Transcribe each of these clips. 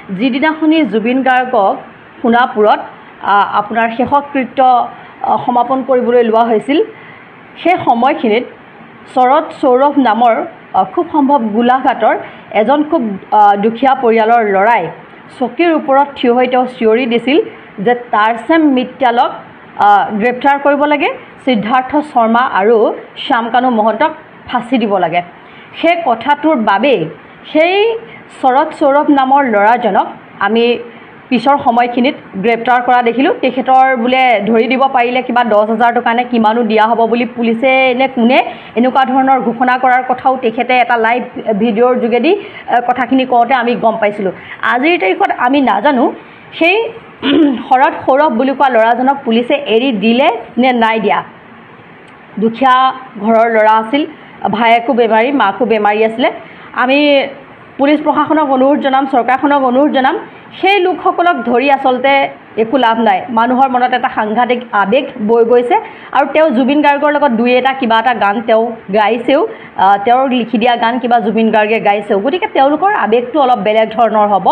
যিদিনাখনি জুবিন গাৰ্গক সোণাপুৰত আপোনাৰ শেষকৃত্য সমাপন কৰিবলৈ লোৱা হৈছিল সেই সময়খিনিত শৰৎ সৌৰভ নামৰ খুব সম্ভৱ গোলাঘাটৰ এজন খুব দুখীয়া পৰিয়ালৰ ল'ৰাই চকীৰ ওপৰত থিয় হৈ তেওঁ চিঞৰি দিছিল যে তাৰচেম মিত্তালক গ্ৰেপ্তাৰ কৰিব লাগে, সিদ্ধাৰ্থ শৰ্মা আৰু শ্যামকানু মহন্তক ফাঁচি দিব লাগে। সেই কথাটোৰ বাবেই সেই শৰৎ সৌৰভ নামৰ ল'ৰাজনক আমি পিছৰ সময়খিনিত গ্ৰেপ্তাৰ কৰা দেখিলোঁ। তেখেতৰ বোলে ধৰি দিব পাৰিলে কিবা 10,000 টকা নে কিমানো দিয়া হ'ব বুলি পুলিচে নে কোনে এনেকুৱা ধৰণৰ ঘোষণা কৰাৰ কথাও তেখেতে এটা লাইভ ভিডিঅ'ৰ যোগেদি কথাখিনি কওঁতে আমি গম পাইছিলোঁ। আজিৰ তাৰিখত আমি নাজানো সেই শৰৎ সৌৰভ বুলি কোৱা ল'ৰাজনক পুলিচে এৰি দিলে নে নাই দিয়া। দুখীয়া ঘৰৰ ল'ৰা আছিল, ভায়েকো বেমাৰী, মাকো বেমাৰী আছিলে। আমি পুলিচ প্ৰশাসনক অনুৰোধ জনাম, চৰকাৰখনক অনুৰোধ জনাম, সেই লোকসকলক ধৰি আচলতে একো লাভ নাই। মানুহৰ মনত এটা সাংঘাতিক আৱেগ বৈ গৈছে আৰু তেওঁ জুবিন গাৰ্গৰ লগত দুই এটা কিবা এটা গান তেওঁ গাইছেও, তেওঁৰ লিখি দিয়া গান কিবা জুবিন গাৰ্গে গাইছেও। গতিকে তেওঁলোকৰ আৱেগটো অলপ বেলেগ ধৰণৰ হ'ব।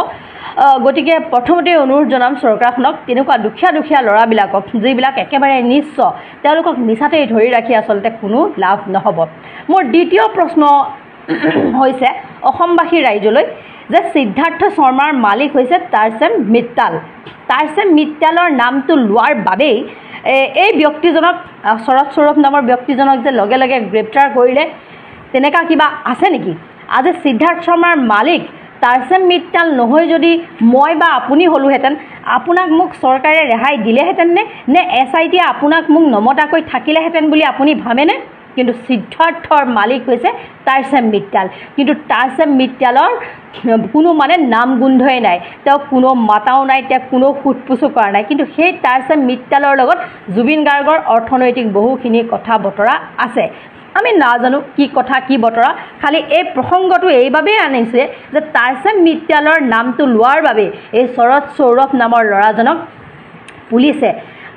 গতিকে প্ৰথমতে অনুৰোধ জনাম চৰকাৰখনক তেনেকুৱা দুখীয়া দুখীয়া ল'ৰাবিলাকক যিবিলাক একেবাৰে নিঃস্ব, তেওঁলোকক মিছাতেই ধৰি ৰাখি আচলতে কোনো লাভ নহ'ব। মোৰ দ্বিতীয় প্ৰশ্ন হৈছে অসমবাসী ৰাইজলৈ যে সিদ্ধাৰ্থ শৰ্মাৰ মালিক হৈছে তাৰচেম মিত্তাল। তাৰচেম মিত্তালৰ নামটো লোৱাৰ বাবেই এই ব্যক্তিজনক শৰৎ সৌৰভ নামৰ ব্যক্তিজনক যে লগে লগে গ্ৰেপ্তাৰ কৰিলে তেনেকুৱা কিবা আছে নেকি? আজি সিদ্ধাৰ্থ শৰ্মাৰ মালিক তাৰচেম মিত্তাল নহয় যদি মই বা আপুনি হ'লোহেঁতেন, আপোনাক মোক চৰকাৰে ৰেহাই দিলেহেঁতেন নে SIT আপোনাক মোক নমতাকৈ থাকিলেহেঁতেন বুলি আপুনি ভাবেনে? কিন্তু সিদ্ধাৰ্থৰ মালিক হৈছে তাৰচেম মিত্তাল। কিন্তু তাৰচেম মিত্তালৰ কোনো মানে নাম গোন্ধই নাই, তেওঁ কোনো মাতাও নাই, তেওঁ কোনো সোধপোছো কৰা নাই। কিন্তু সেই তাৰচেম মিত্তালৰ লগত জুবিন গাৰ্গৰ অৰ্থনৈতিক বহুখিনি কথা বতৰা আছে। আমি নাজানো কি কথা কি বতৰা, খালি এই প্ৰসংগটো এইবাবেই আনিছে যে তাৰচেম মিত্তালৰ নামটো লোৱাৰ বাবে এই শৰৎ সৌৰভ নামৰ ল'ৰাজনক পুলিচে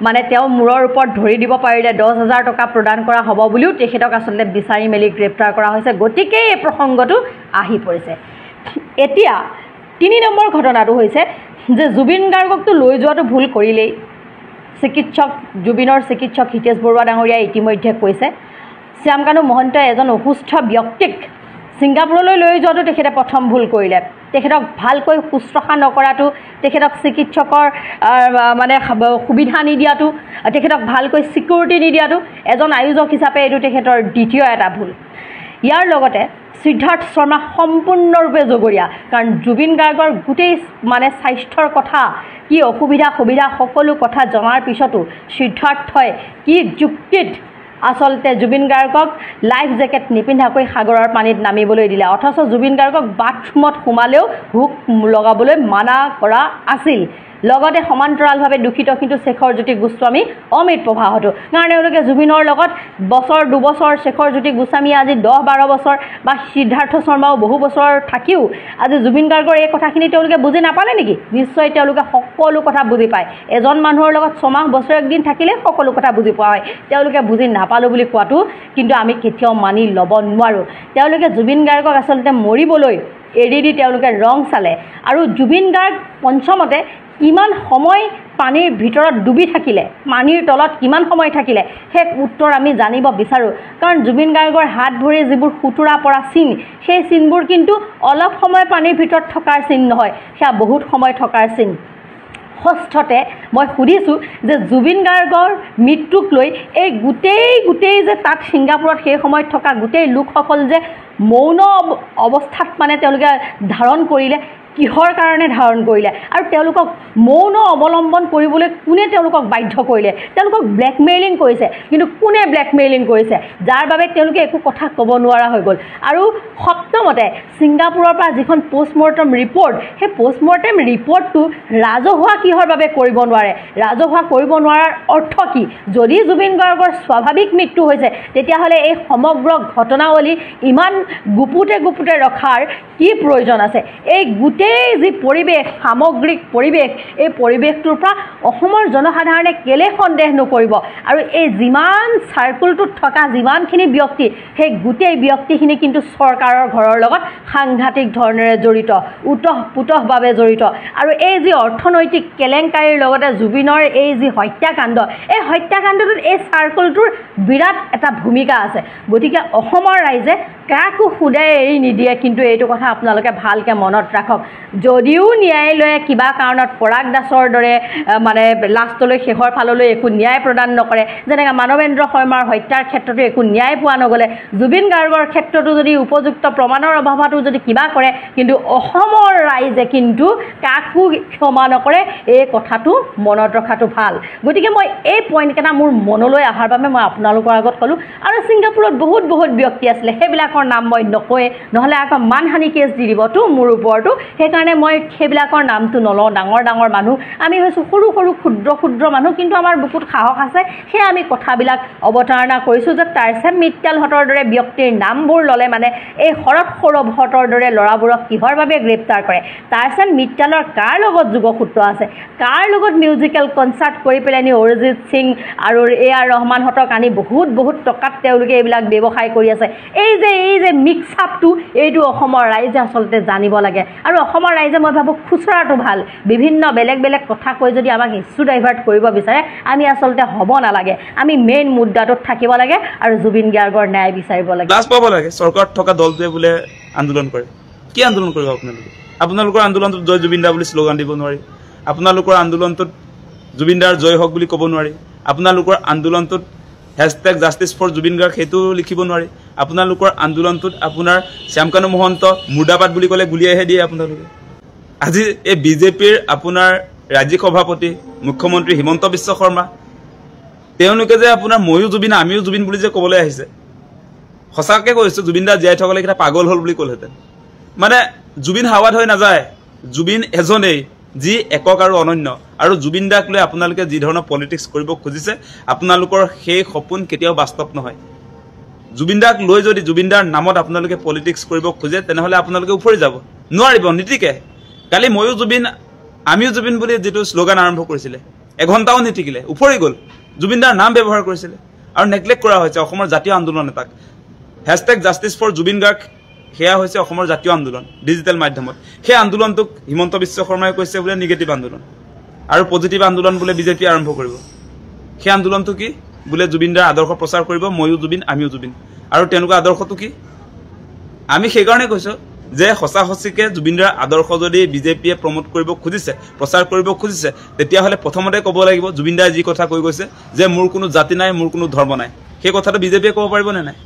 মানে তেওঁ মূৰৰ ওপৰত ধৰি দিব পাৰিলে 10,000 টকা প্ৰদান কৰা হ'ব বুলিও তেখেতক আচলতে বিচাৰি মেলি গ্ৰেপ্তাৰ কৰা হৈছে। গতিকে এই প্ৰসংগটো আহি পৰিছে। এতিয়া 3 নম্বৰ ঘটনাটো হৈছে যে জুবিন গাৰ্গকতো লৈ যোৱাটো ভুল কৰিলেই। জুবিনৰ চিকিৎসক হিতেশ বৰুৱা ডাঙৰীয়াই ইতিমধ্যে কৈছে শ্যামকানু মহন্তই এজন অসুস্থ ব্যক্তিক ছিংগাপুৰলৈ লৈ যোৱাটো তেখেতে প্ৰথম ভুল কৰিলে। তেখেতক ভালকৈ শুশ্ৰূষা নকৰাটো, তেখেতক চিকিৎসকৰ মানে সুবিধা নিদিয়াটো, তেখেতক ভালকৈ ছিকিউৰিটি নিদিয়াটো এজন আয়োজক হিচাপে এইটো তেখেতৰ দ্বিতীয় এটা ভুল। ইয়াৰ লগতে সিদ্ধাৰ্থ শৰ্মা সম্পূৰ্ণৰূপে জগৰীয়া, কাৰণ জুবিন গাৰ্গৰ গোটেই মানে স্বাস্থ্যৰ কথা, কি অসুবিধা সুবিধা সকলো কথা জনাৰ পিছতো সিদ্ধাৰ্থই কি যুক্তিত আচলতে জুবিন গাৰ্গক লাইফ জেকেট নিপিন্ধাকৈ সাগৰৰ পানীত নামিবলৈ দিলে, অথচ জুবিন গাৰ্গক বাথৰুমত সোমালেও হুক লগাবলৈ মানা কৰা আছিল। লগতে সমান্তৰালভাৱে দূষিত কিন্তু শেখৰজ্যোতি গোস্বামী, অমিত প্ৰভাহতো, কাৰণ এওঁলোকে জুবিনৰ লগত বছৰ দুবছৰ, শেখৰজ্যোতি গোস্বামী আজি 10-12 বছৰ বা সিদ্ধাৰ্থ শৰ্মাও বহু বছৰ থাকিও আজি জুবিন গাৰ্গৰ এই কথাখিনি তেওঁলোকে বুজি নাপালে নেকি? নিশ্চয় তেওঁলোকে সকলো কথা বুজি পায়। এজন মানুহৰ লগত 6 মাহ বছৰ 1 দিন থাকিলে সকলো কথা বুজি পোৱা হয়। তেওঁলোকে বুজি নাপালোঁ বুলি কোৱাটো কিন্তু আমি কেতিয়াও মানি ল'ব নোৱাৰোঁ। তেওঁলোকে জুবিন গাৰ্গক আচলতে মৰিবলৈ এৰি দি তেওঁলোকে ৰং চালে আৰু জুবিন গাৰ্গ পঞ্চমতে কিমান সময় পানীৰ ভিতৰত ডুবি থাকিলে, পানীৰ তলত কিমান সময় থাকিলে, সেই উত্তৰ আমি জানিব বিচাৰোঁ। কাৰণ জুবিন গাৰ্গৰ হাত ভৰি যিবোৰ সুতুৰা পৰা চিন, সেই চিনবোৰ কিন্তু অলপ সময় পানীৰ ভিতৰত থকাৰ চিন নহয়, সেয়া বহুত সময় থকাৰ চিন। ষষ্ঠতে মই সুধিছোঁ যে জুবিন গাৰ্গৰ মৃত্যুক লৈ এই গোটেই যে তাত ছিংগাপুৰত সেই সময়ত থকা গোটেই লোকসকল যে মৌন অৱস্থাত মানে তেওঁলোকে ধাৰণ কৰিলে, কিহৰ কাৰণে ধাৰণ কৰিলে আৰু তেওঁলোকক মৌন অৱলম্বন কৰিবলৈ কোনে তেওঁলোকক বাধ্য কৰিলে? তেওঁলোকক ব্লেকমেইলিং কৰিছে, কিন্তু কোনে ব্লেকমেইলিং কৰিছে যাৰ বাবে তেওঁলোকে একো কথা ক'ব নোৱাৰা হৈ গ'ল। আৰু সপ্তমতে ছিংগাপুৰৰ পৰা যিখন পোষ্টমৰ্টম ৰিপৰ্ট, সেই পোষ্টমৰ্টম ৰিপৰ্টটো ৰাজহুৱা কিহৰ বাবে কৰিব নোৱাৰে? ৰাজহুৱা কৰিব নোৱাৰাৰ অৰ্থ কি? যদি জুবিন গাৰ্গৰ স্বাভাৱিক মৃত্যু হৈছে তেতিয়াহ'লে এই সমগ্ৰ ঘটনাৱলী ইমান গুপুতে ৰখাৰ কি প্ৰয়োজন আছে? এই গোটেই এই যি পৰিৱেশ সামগ্ৰিক পৰিৱেশ এই পৰিৱেশটোৰ পৰা অসমৰ জনসাধাৰণে কেলে সন্দেহ নকৰিব আৰু এই যিমান চাৰ্কুলটোত থকা যিমানখিনি ব্যক্তি সেই গোটেই ব্যক্তিখিনি কিন্তু চৰকাৰৰ ঘৰৰ লগত সাংঘাতিক ধৰণেৰে জড়িত উতঃপুতঃভাৱে জড়িত আৰু এই যি অৰ্থনৈতিক কেলেংকাৰীৰ লগতে জুবিনৰ এই যি হত্যাকাণ্ড এই হত্যাকাণ্ডটোত এই চাৰ্কুলটোৰ বিৰাট এটা ভূমিকা আছে গতিকে অসমৰ ৰাইজে কাকো সুদাই এৰি নিদিয়ে কিন্তু এইটো কথা আপোনালোকে ভালকৈ মনত ৰাখক যদিও ন্যায়ালয়ে কিবা কাৰণত পৰাগ দাসৰ দৰে মানে লাষ্টলৈ শেষৰ ফাললৈ একো ন্যায় প্ৰদান নকৰে যেনেকৈ মানৱেন্দ্ৰ শৰ্মাৰ হত্যাৰ ক্ষেত্ৰতো একো ন্যায় পোৱা নগ'লে জুবিন গাৰ্গৰ ক্ষেত্ৰতো যদি উপযুক্ত প্ৰমাণৰ অভাৱতো যদি কিবা কৰে কিন্তু অসমৰ ৰাইজে কিন্তু কাকো ক্ষমা নকৰে এই কথাটো মনত ৰখাটো ভাল গতিকে মই এই পইণ্টকেইটা মোৰ মনলৈ অহাৰ বাবে মই আপোনালোকৰ আগত ক'লোঁ আৰু ছিংগাপুৰত বহুত ব্যক্তি আছিলে সেইবিলাকৰ নাম মই নকয়ে নহ'লে আকৌ মানহানি কেছ দি দিবতো মোৰ ওপৰতো সেইকাৰণে মই সেইবিলাকৰ নামটো নলওঁ ডাঙৰ মানুহ আমি হৈছোঁ সৰু ক্ষুদ্ৰ মানুহ কিন্তু আমাৰ বুকুত সাহস আছে সেয়ে আমি কথাবিলাক অৱতাৰণা কৰিছোঁ যে তাৰ্চেন মিত্তালহঁতৰ দৰে ব্যক্তিৰ নামবোৰ ল'লে মানে এই শৰৎ সৌৰভহঁতৰ দৰে ল'ৰাবোৰক কিহৰ বাবে গ্ৰেপ্তাৰ কৰে তাৰ্চেন মিত্তালৰ কাৰ লগত যোগসূত্ৰ আছে কাৰ লগত মিউজিকেল কনচাৰ্ট কৰি পেলাইনি অৰিজিত সিং আৰু A.R. ৰহমানহঁতক আনি বহুত টকাত তেওঁলোকে এইবিলাক ব্যৱসায় কৰি আছে এই যে মিক্স আপটো এইটো অসমৰ ৰাইজে আচলতে জানিব লাগে আৰু অসমৰ ৰাইজে মই ভাবোঁ খুচৰাটো ভাল বিভিন্ন বেলেগ কথা কৈ যদি আমাক ইছ্যু ডাইভাৰ্ট কৰিব বিচাৰে আমি আচলতে হ'ব নালাগে আমি মেইন মুদ্দাটোত থাকিব লাগে আৰু জুবিন গাৰ্গৰ ন্যায় বিচাৰিব লাগে লাজ পাব লাগে চৰকাৰত থকা দলটোৱে বোলে আন্দোলন কৰে কি আন্দোলন কৰিব আপোনালোকৰ আন্দোলনটোত জয় জুবিন দা বুলি শ্লোগান দিব নোৱাৰি আপোনালোকৰ আন্দোলনটোত জুবিন দাৰ জয় হওক বুলি ক'ব নোৱাৰি আপোনালোকৰ আন্দোলনটোত #জাষ্টিছ ফৰ জুবিন গাৰ্গ সেইটো লিখিব নোৱাৰি আপোনালোকৰ আন্দোলনটোত আপোনাৰ শ্যামকানু মহন্ত মুৰ্দাবাদ বুলি ক'লে গুলিয়াইহে দিয়ে আপোনালোকে আজি এই বিজেপিৰ আপোনাৰ ৰাজ্যিক সভাপতি মুখ্যমন্ত্ৰী হিমন্ত বিশ্ব শৰ্মা তেওঁলোকে যে আপোনাৰ ময়ো জুবিন আমিও জুবিন বুলি যে ক'বলৈ আহিছে সঁচাকৈ কৈছোঁ জুবিন দা জীয়াই থকালে এটা পাগল হ'ল বুলি ক'লহেঁতেন মানে জুবিন হাৱাত হৈ নাযায় জুবিন এজনেই যি একক আৰু অনন্য আৰু জুবিন দাক লৈ আপোনালোকে যি ধৰণৰ পলিটিক্স কৰিব খুজিছে আপোনালোকৰ সেই সপোন কেতিয়াও বাস্তৱ নহয় জুবিন দাক লৈ যদি জুবিন দাৰ নামত আপোনালোকে পলিটিক্স কৰিব খোজে তেনেহ'লে আপোনালোকে উফৰি যাব নোৱাৰিব নীতিকে কালি ময়ো জুবিন আমিও জুবিন বুলি যিটো শ্লোগান আৰম্ভ কৰিছিলে এঘণ্টাও নীতিকিলে উফৰি গ'ল জুবিন দাৰ নাম ব্যৱহাৰ কৰিছিলে আৰু নেগলেক্ট কৰা হৈছে অসমৰ জাতীয় আন্দোলন এটাক #জাষ্টিছ ফৰ জুবিন গাৰ্গ সেয়া হৈছে অসমৰ জাতীয় আন্দোলন ডিজিটেল মাধ্যমত সেই আন্দোলনটোক হিমন্ত বিশ্ব শৰ্মাই কৈছে বোলে নিগেটিভ আন্দোলন আৰু পজিটিভ আন্দোলন বোলে বিজেপি আৰম্ভ কৰিব সেই আন্দোলনটো কি বোলে জুবিন দাৰ আদৰ্শ প্ৰচাৰ কৰিব ময়ো জুবিন আমিও জুবিন আৰু তেওঁলোকৰ আদৰ্শটো কি আমি সেইকাৰণে কৈছোঁ যে সঁচাকে জুবিন দাৰ আদৰ্শ যদি বিজেপিয়ে প্ৰমোট কৰিব খুজিছে প্ৰচাৰ কৰিব খুজিছে তেতিয়াহ'লে প্ৰথমতে ক'ব লাগিব জুবিন দাই যি কথা কৈ গৈছে যে মোৰ কোনো জাতি নাই মোৰ কোনো ধৰ্ম নাই সেই কথাটো বিজেপিয়ে ক'ব পাৰিবনে নাই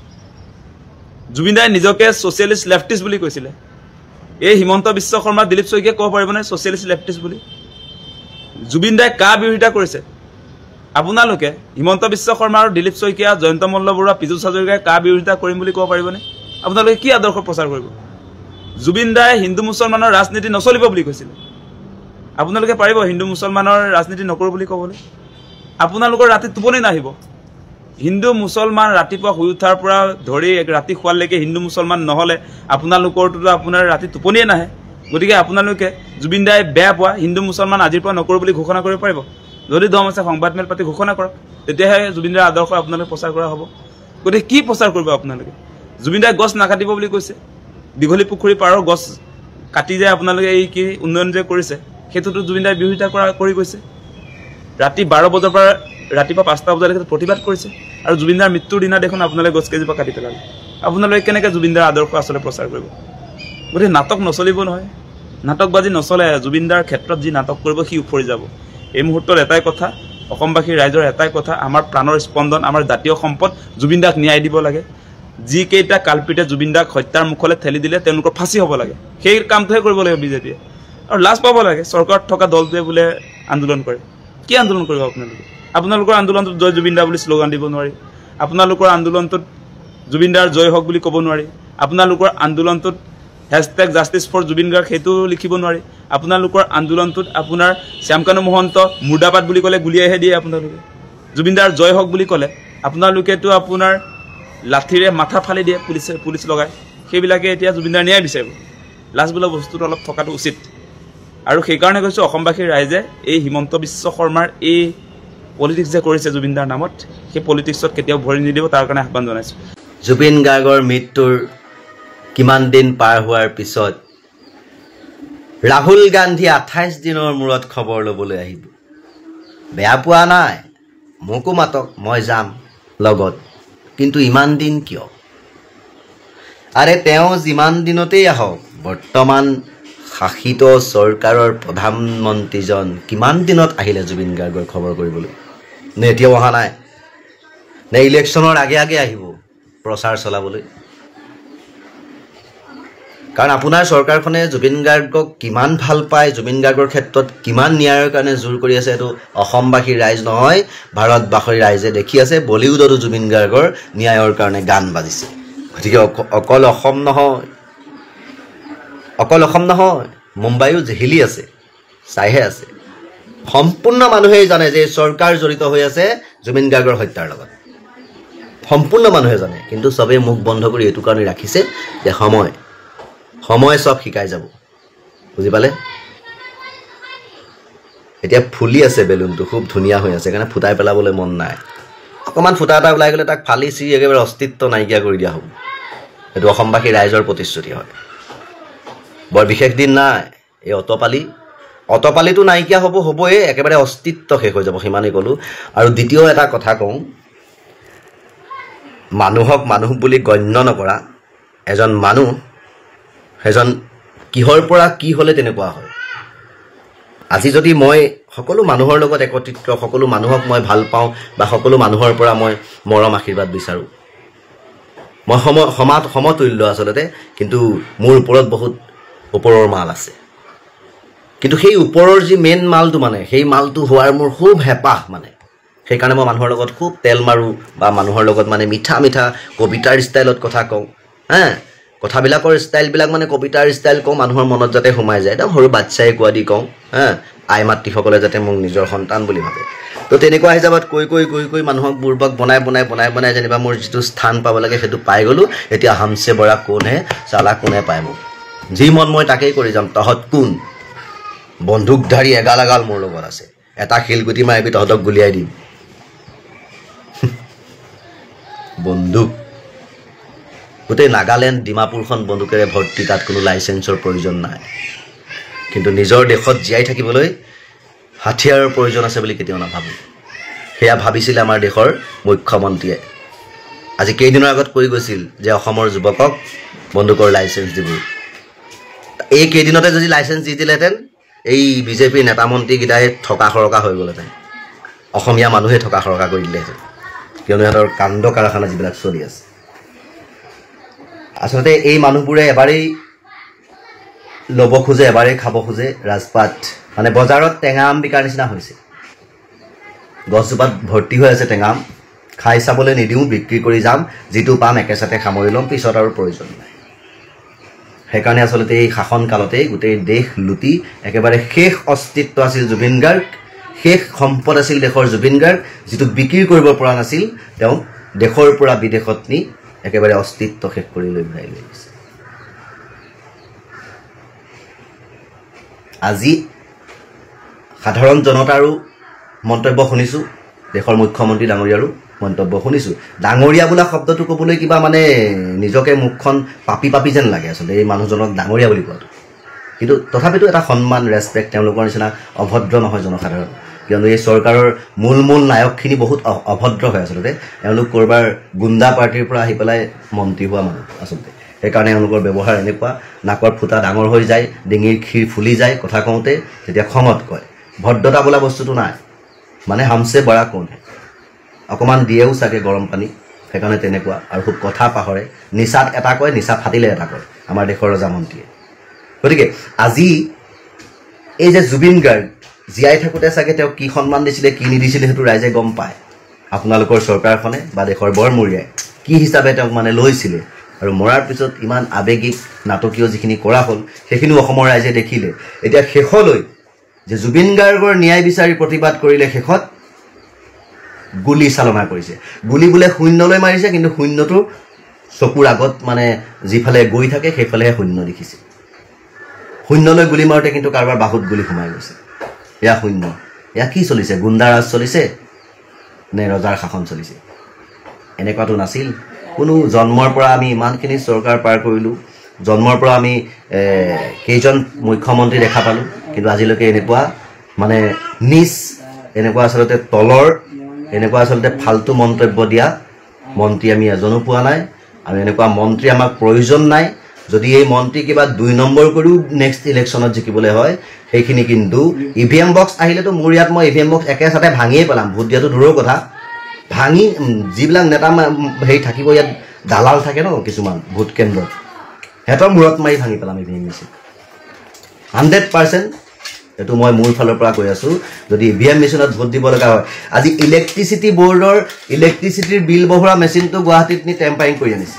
জুবিন দাই নিজকে ছ'চিয়েলিষ্ট লেফটিষ্ট বুলি কৈছিলে এই হিমন্ত বিশ্ব শৰ্মা দিলীপ শইকীয়াই ক'ব পাৰিবনে ছ'চিয়েলিষ্ট লেফটিষ্ট বুলি জুবিন দাই কাৰ বিৰোধিতা কৰিছে আপোনালোকে হিমন্ত বিশ্ব শৰ্মা আৰু দিলীপ শইকীয়া জয়ন্ত মল্ল বৰুৱা পীযুষ হাজৰিকাই কাৰ বিৰোধিতা কৰিম বুলি ক'ব পাৰিবনে আপোনালোকে কি আদৰ্শ প্ৰচাৰ কৰিব জুবিন দাই হিন্দু মুছলমানৰ ৰাজনীতি নচলিব বুলি কৈছিলে আপোনালোকে পাৰিব হিন্দু মুছলমানৰ ৰাজনীতি নকৰোঁ বুলি ক'বলৈ আপোনালোকৰ ৰাতি টোপনি নাহিব হিন্দু মুছলমান ৰাতিপুৱা শুই উঠাৰ পৰা ধৰি ৰাতি শুৱালৈকে হিন্দু মুছলমান নহ'লে আপোনালোকৰটোতো আপোনাৰ ৰাতি টোপনিয়ে নাহে গতিকে আপোনালোকে জুবিন দাই বেয়া পোৱা হিন্দু মুছলমান আজিৰ পৰা নকৰোঁ বুলি ঘোষণা কৰিব পাৰিব যদি দম আছে সংবাদ মেল পাতি ঘোষণা কৰক তেতিয়াহে জুবিন দাৰ আদৰ্শ আপোনালোকে প্ৰচাৰ কৰা হ'ব গতিকে কি প্ৰচাৰ কৰিব আপোনালোকে জুবিন দাই গছ নাকাটিব বুলি কৈছে দীঘলী পুখুৰী পাৰৰ গছ কাটি যায় আপোনালোকে এই কি উন্নয়ন যে কৰিছে সেইটোতো জুবিন দাই বিৰোধিতা কৰি গৈছে ৰাতি 12 বজাৰ পৰা ৰাতিপুৱা 5টা বজালৈকে প্ৰতিবাদ কৰিছে আৰু জুবিন দাৰ মৃত্যুৰ দিনা দেখোন আপোনালোকে গছ কেইজোপা কাটি পেলালে আপোনালোকে কেনেকৈ জুবিন দাৰ আদৰ্শ আচলতে প্ৰচাৰ কৰিব গতিকে নাটক নচলিব নহয় নাটকবাজি নচলে জুবিন দাৰ ক্ষেত্ৰত যি নাটক কৰিব সি উফৰি যাব এই মুহূৰ্তত এটাই কথা অসমবাসী ৰাইজৰ এটাই কথা আমাৰ প্ৰাণৰ স্পন্দন আমাৰ জাতীয় সম্পদ জুবিন দাক ন্যায় দিব লাগে যিকেইটা কালপিতে জুবিন দাক হত্যাৰ মুখলৈ ঠেলি দিলে তেওঁলোকৰ ফাঁচি হ'ব লাগে সেই কামটোহে কৰিব লাগিব বিজেপিয়ে আৰু লাজ পাব লাগে চৰকাৰত থকা দলটোৱে বোলে আন্দোলন কৰে কি আন্দোলন কৰিব আপোনালোকৰ আন্দোলনটোত জয় জুবিন দা বুলি শ্লোগান দিব নোৱাৰি আপোনালোকৰ আন্দোলনটোত জুবিন দাৰ জয় হওক বুলি ক'ব নোৱাৰি আপোনালোকৰ আন্দোলনটোত #জাষ্টিছ ফৰ জুবিন গাৰ্গ সেইটো লিখিব নোৱাৰি আপোনালোকৰ আন্দোলনটোত আপোনাৰ শ্যামকানু মহন্ত মুৰ্দাবাদ বুলি ক'লে গুলিয়াইহে দিয়ে আপোনালোকে জুবিন দাৰ জয় হওক বুলি ক'লে আপোনালোকেতো আপোনাৰ লাঠিৰে মাথা ফালি দিয়ে পুলিচ লগাই সেইবিলাকে এতিয়া জুবিন দাৰ ন্যায় বিচাৰিব লাজ বোলা বস্তুটো অলপ থকাটো উচিত আৰু সেইকাৰণে কৈছোঁ অসমবাসীৰ ৰাইজে এই হিমন্ত বিশ্ব শৰ্মাৰ এই পলিটিক্স যে কৰিছে জুবিনদাৰ নামত সেই পলিটিক্সত কেতিয়াও ভৰি নিদিব তাৰ কাৰণে আহ্বান জনাইছোঁ জুবিন গাৰ্গৰ মৃত্যুৰ কিমান দিন পাৰ হোৱাৰ পিছত ৰাহুল গান্ধী 28 দিনৰ মূৰত খবৰ ল'বলৈ আহিব বেয়া পোৱা নাই মোকো মাতক মই যাম লগত কিন্তু ইমান দিন কিয় আৰে তেওঁ যিমান দিনতেই আহক বৰ্তমান শাসিত চৰকাৰৰ প্ৰধানমন্ত্ৰীজন কিমান দিনত আহিলে জুবিন গাৰ্গৰ খবৰ কৰিবলৈ নে এতিয়াও অহা নাই নে ইলেকশ্যনৰ আগে আগে আহিব প্ৰচাৰ চলাবলৈ কাৰণ আপোনাৰ চৰকাৰখনে জুবিন গাৰ্গক কিমান ভাল পায় জুবিন গাৰ্গৰ ক্ষেত্ৰত কিমান ন্যায়ৰ কাৰণে জোৰ কৰি আছে এইটো অসমবাসীৰ ৰাইজ নহয় ভাৰতবাসীৰ ৰাইজে দেখি আছে বলিউডতো জুবিন গাৰ্গৰ ন্যায়ৰ কাৰণে গান বাজিছে গতিকে অকল অসম নহয় মুম্বাইও জেহিলি আছে চাইহে আছে সম্পূৰ্ণ মানুহেই জানে যে চৰকাৰ জড়িত হৈ আছে জুবিন গাৰ্গৰ হত্যাৰ লগত সম্পূৰ্ণ মানুহে জানে কিন্তু সবে মুখ বন্ধ কৰি এইটো কাৰণে ৰাখিছে যে সময় সব শিকাই যাব বুজি পালে এতিয়া ফুলি আছে বেলুনটো খুব ধুনীয়া হৈ আছে কাৰণে ফুটাই পেলাবলৈ মন নাই অকমান ফুটা এটা ওলাই গ'লে তাক ফালি চিৰি একেবাৰে অস্তিত্ব নাইকিয়া কৰি দিয়া হ'ব এইটো অসমবাসী ৰাইজৰ প্ৰতিশ্ৰুতি হয় বৰ বিশেষ দিন নাই এই অটপালিটো নাইকিয়া হ'বই একেবাৰে অস্তিত্ব শেষ হৈ যাব সিমানেই ক'লোঁ আৰু দ্বিতীয় এটা কথা কওঁ মানুহক মানুহ বুলি গণ্য নকৰা এজন কিহৰ পৰা কি হ'লে তেনেকুৱা হয় আজি যদি মই সকলো মানুহৰ লগত একত্ৰিত সকলো মানুহক মই ভাল পাওঁ বা সকলো মানুহৰ পৰা মই মৰম আশীৰ্বাদ বিচাৰোঁ মই সমতুল্য আচলতে কিন্তু মোৰ ওপৰত বহুত ওপৰৰ মাল আছে কিন্তু সেই ওপৰৰ যি মেইন মালটো মানে সেই মালটো হোৱাৰ মোৰ খুব হেঁপাহ মানে সেইকাৰণে মই মানুহৰ লগত খুব তেল মাৰোঁ বা মানুহৰ লগত মানে মিঠা কবিতাৰ ষ্টাইলত কথা কওঁ কথাবিলাকৰ ষ্টাইলবিলাক মানে কবিতাৰ ষ্টাইল কওঁ মানুহৰ মনত যাতে সোমাই যায় একদম সৰু বাচ্চাই কোৱা দি কওঁ আই মাতৃসকলে যাতে মোক নিজৰ সন্তান বুলি ভাবে তো তেনেকুৱা হিচাপত কৈ মানুহক বুৰ্বক বনাই যেনিবা মোৰ যিটো স্থান পাব লাগে সেইটো পাই গ'লোঁ এতিয়া হামছে বৰা কোনে চালা কোনে পায় মোক যি মন মই তাকেই কৰি যাম তহঁত কোন বন্দুকধাৰী এগাল মোৰ লগত আছে এটা শিলগুটি মাৰিবি তহঁতক গুলিয়াই দিম বন্দুক গোটেই নাগালেণ্ড ডিমাপুৰখন বন্দুকেৰে ভৰ্তি তাত কোনো লাইচেন্সৰ প্ৰয়োজন নাই কিন্তু নিজৰ দেশত জীয়াই থাকিবলৈ হাথিয়াৰৰ প্ৰয়োজন আছে বুলি কেতিয়াও নাভাবোঁ সেয়া ভাবিছিল আমাৰ দেশৰ মুখ্যমন্ত্ৰীয়ে আজি কেইদিনৰ আগত কৈ গৈছিল যে অসমৰ যুৱকক বন্দুকৰ লাইচেন্স দিব এই কেইদিনতে যদি লাইচেন্স দি দিলেহেঁতেন এই বিজেপিৰ নেতা মন্ত্ৰীকেইটাই থকা সৰকা হৈ গ'লহেঁতেন অসমীয়া মানুহে থকা সৰকা কৰি দিলেহেঁতেন কিয়নো সিহঁতৰ কাণ্ড কাৰখানা যিবিলাক চলি আছে আচলতে এই মানুহবোৰে এবাৰেই ল'ব খোজে এবাৰেই খাব খোজে ৰাজপাত মানে বজাৰত টেঙা আম বিকাৰ নিচিনা হৈছে গছজোপাত ভৰ্তি হৈ আছে টেঙা আম খাই চাবলৈ নিদিওঁ বিক্ৰী কৰি যাম যিটো পাম একেচাতে সামৰি ল'ম পিছত আৰু প্ৰয়োজন নাই সেইকাৰণে আচলতে এই শাসন কালতেই গোটেই দেশ লুটি একেবাৰে শেষ অস্তিত্ব আছিল জুবিন গাৰ্গ শেষ সম্পদ আছিল দেশৰ জুবিন গাৰ্গ যিটো বিক্ৰী কৰিব পৰা নাছিল তেওঁ দেশৰ পৰা বিদেশত নি একেবাৰে অস্তিত্ব শেষ কৰি লৈ ঘূৰাই লৈ গৈছে আজি সাধাৰণ জনতাৰো মন্তব্য শুনিছোঁ দেশৰ মুখ্যমন্ত্ৰী ডাঙৰীয়াৰো মন্তব্য শুনিছোঁ ডাঙৰীয়া বোলা শব্দটো ক'বলৈ কিবা মানে নিজকে মুখখন পাপি যেন লাগে আচলতে এই মানুহজনক ডাঙৰীয়া বুলি কোৱাটো কিন্তু তথাপিতো এটা সন্মান ৰেচপেক্ট তেওঁলোকৰ নিচিনা অভদ্ৰ নহয় জনসাধাৰণ কিয়নো এই চৰকাৰৰ মূল নায়কখিনি বহুত অভদ্ৰ হয় আচলতে এওঁলোক ক'ৰবাৰ গুণ্ডা পাৰ্টিৰ পৰা আহি পেলাই মন্ত্ৰী হোৱা মানুহ আচলতে সেইকাৰণে এওঁলোকৰ ব্যৱহাৰ এনেকুৱা নাকৰ ফুটা ডাঙৰ হৈ যায় ডিঙিৰ ক্ষীৰ ফুলি যায় কথা কওঁতে তেতিয়া খঙত কয় ভদ্ৰতা বোলা বস্তুটো নাই মানে হামছে বৰা কোনে অকণমান দিয়েও চাগে গৰম পানী সেইকাৰণে তেনেকুৱা আৰু খুব কথা পাহৰে নিচাত এটা কয় নিচা ফাটিলে এটা কয় আমাৰ দেশৰ ৰজামন্ত্ৰীয়ে গতিকে আজি এই যে জুবিন গাৰ্গ জীয়াই থাকোঁতে চাগে তেওঁ কি সন্মান দিছিলে কি নিদিছিলে সেইটো ৰাইজে গম পায় আপোনালোকৰ চৰকাৰখনে বা দেশৰ বৰমূৰীয়াই কি হিচাপে তেওঁক মানে লৈছিলে আৰু মৰাৰ পিছত ইমান আৱেগিক নাটকীয় যিখিনি কৰা হ'ল সেইখিনিও অসমৰ ৰাইজে দেখিলে এতিয়া শেষলৈ যে জুবিন গাৰ্গৰ ন্যায় বিচাৰি প্ৰতিবাদ কৰিলে শেষত গুলি চালনা কৰিছে গুলি বোলে শূন্যলৈ মাৰিছে কিন্তু শূন্যটো চকুৰ আগত মানে যিফালে গৈ থাকে সেইফালেহে শূন্য দেখিছে শূন্যলৈ গুলি মাৰোঁতে কিন্তু কাৰোবাৰ বাহুত গুলি সোমাই গৈছে এয়া শূন্য এয়া কি চলিছে গুণ্ডাৰাজ চলিছে নে ৰজাৰ শাসন চলিছে এনেকুৱাটো নাছিল কোনো জন্মৰ পৰা আমি ইমানখিনি চৰকাৰ পাৰ কৰিলোঁ জন্মৰ পৰা আমি কেইজন মুখ্যমন্ত্ৰী দেখা পালোঁ কিন্তু আজিলৈকে এনেকুৱা মানে নিজ এনেকুৱা আচলতে তলৰ এনেকুৱা আচলতে ফাল্টু মন্তব্য দিয়া মন্ত্ৰী আমি এজনো পোৱা নাই আৰু এনেকুৱা মন্ত্ৰী আমাক প্ৰয়োজন নাই যদি এই মন্ত্ৰী কিবা 2 নম্বৰ কৰিও নেক্সট ইলেকশ্যনত জিকিবলৈ হয় সেইখিনি কিন্তু ইভিএম বক্স আহিলেতো মোৰ ইয়াত মই ইভিএম বক্স একেচাতে ভাঙিয়ে পেলাম ভোট দিয়াটো দূৰৰ কথা ভাঙি যিবিলাক নেতা হেৰি থাকিব ইয়াত দালাল থাকে ন কিছুমান ভোট কেন্দ্ৰত সিহঁতৰ মূৰত মাৰি ভাঙি পেলাম ইভিএম মেচিন 100% এইটো মই মোৰ ফালৰ পৰা কৈ আছোঁ যদি ইভিএম মেচিনত ভোট দিব লগা হয় আজি ইলেক্ট্ৰিচিটি বৰ্ডৰ ইলেক্ট্ৰিচিটিৰ বিল বহৰা মেচিনটো গুৱাহাটীত নি টেম্পাৰিং কৰি আনিছে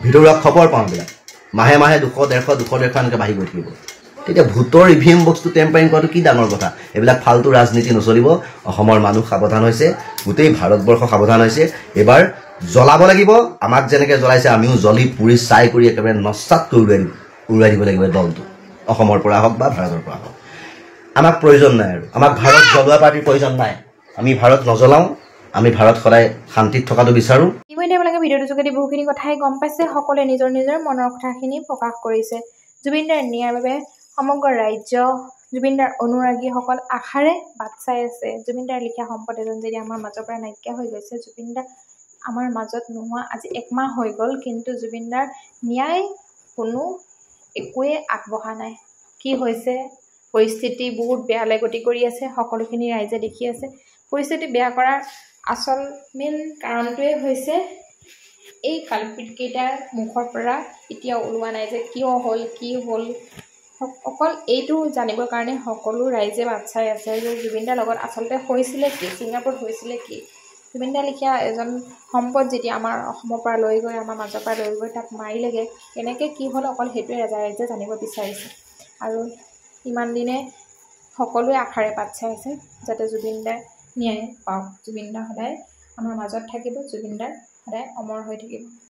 ভিতৰুৱা খবৰ পাওঁ বিলাক মাহে মাহে 200-150 এনেকৈ বাঢ়ি গৈ থাকিব তেতিয়া ভোটৰ ইভিএম বক্সটো টেম্পাৰিং কৰাটো কি ডাঙৰ কথা এইবিলাক ফাল্টু ৰাজনীতি নচলিব অসমৰ মানুহ সাৱধান হৈছে গোটেই ভাৰতবৰ্ষ সাৱধান হৈছে এবাৰ জ্বলাব লাগিব আমাক যেনেকৈ জ্বলাইছে আমিও জ্বলি পুৰি চাই কৰি একেবাৰে নস্তাতকৈ উৰুৱাই দিব লাগিব দলটো অসমৰ পৰা হওক বা ভাৰতৰ পৰা হওক আমাক প্ৰয়োজন নাই আৰু আমাক ভাৰত জ্বলোৱা পাৰ্টিৰ প্ৰয়োজন নাই আমি ভাৰত নজ্বলাওঁ আমি ভাৰত সদায় শান্তিত থকাটো বিচাৰোঁ ইতিমধ্যে আপোনালোকে ভিডিঅ'টোৰ যোগেদি বহুখিনি কথাই গম পাইছে সকলোৱে নিজৰ নিজৰ মনৰ কথাখিনি প্ৰকাশ কৰিছে জুবিন দাৰ ন্যায়ৰ বাবে সমগ্ৰ ৰাজ্য জুবিন দাৰ অনুৰাগীসকল আশাৰে বাট চাই আছে জুবিন দাৰ লিখা সম্পদ এজন যদি আমাৰ মাজৰ পৰা নাইকিয়া হৈ গৈছে জুবিন দা আমাৰ মাজত নোহোৱা আজি 1 মাহ হৈ গ'ল কিন্তু জুবিন দাৰ ন্যায় কোনো একোৱে আগবঢ়া নাই কি হৈছে পৰিস্থিতি বহুত বেয়ালৈ গতি কৰি আছে সকলোখিনি ৰাইজে দেখি আছে পৰিস্থিতি বেয়া কৰাৰ আচল মেইন কাৰণটোৱে হৈছে এই কালপিতকেইটাৰ মুখৰ পৰা এতিয়াও ওলোৱা নাই যে কিয় হ'ল কি হ'ল অকল এইটো জানিবৰ কাৰণে সকলো ৰাইজে বাট চাই আছে যে জুবিন দাৰ লগত আচলতে হৈছিলে কি ছিংগাপুৰত হৈছিলে কি জুবিন দাৰ লিখীয়া এজন সম্পদ যেতিয়া আমাৰ অসমৰ পৰা লৈ গৈ আমাৰ মাজৰ পৰা লৈ গৈ তাক মাৰিলেগৈ কেনেকৈ কি হ'ল অকল সেইটোৱে ৰাইজে জানিব বিচাৰিছে আৰু ইমান দিনে সকলোৱে আশাৰে বাট চাই আছে যাতে জুবিন দাৰ ন্যায় পাওক জুবিন দা সদায় আমাৰ মাজত থাকিব জুবিন দাৰ সদায় অমৰ হৈ থাকিব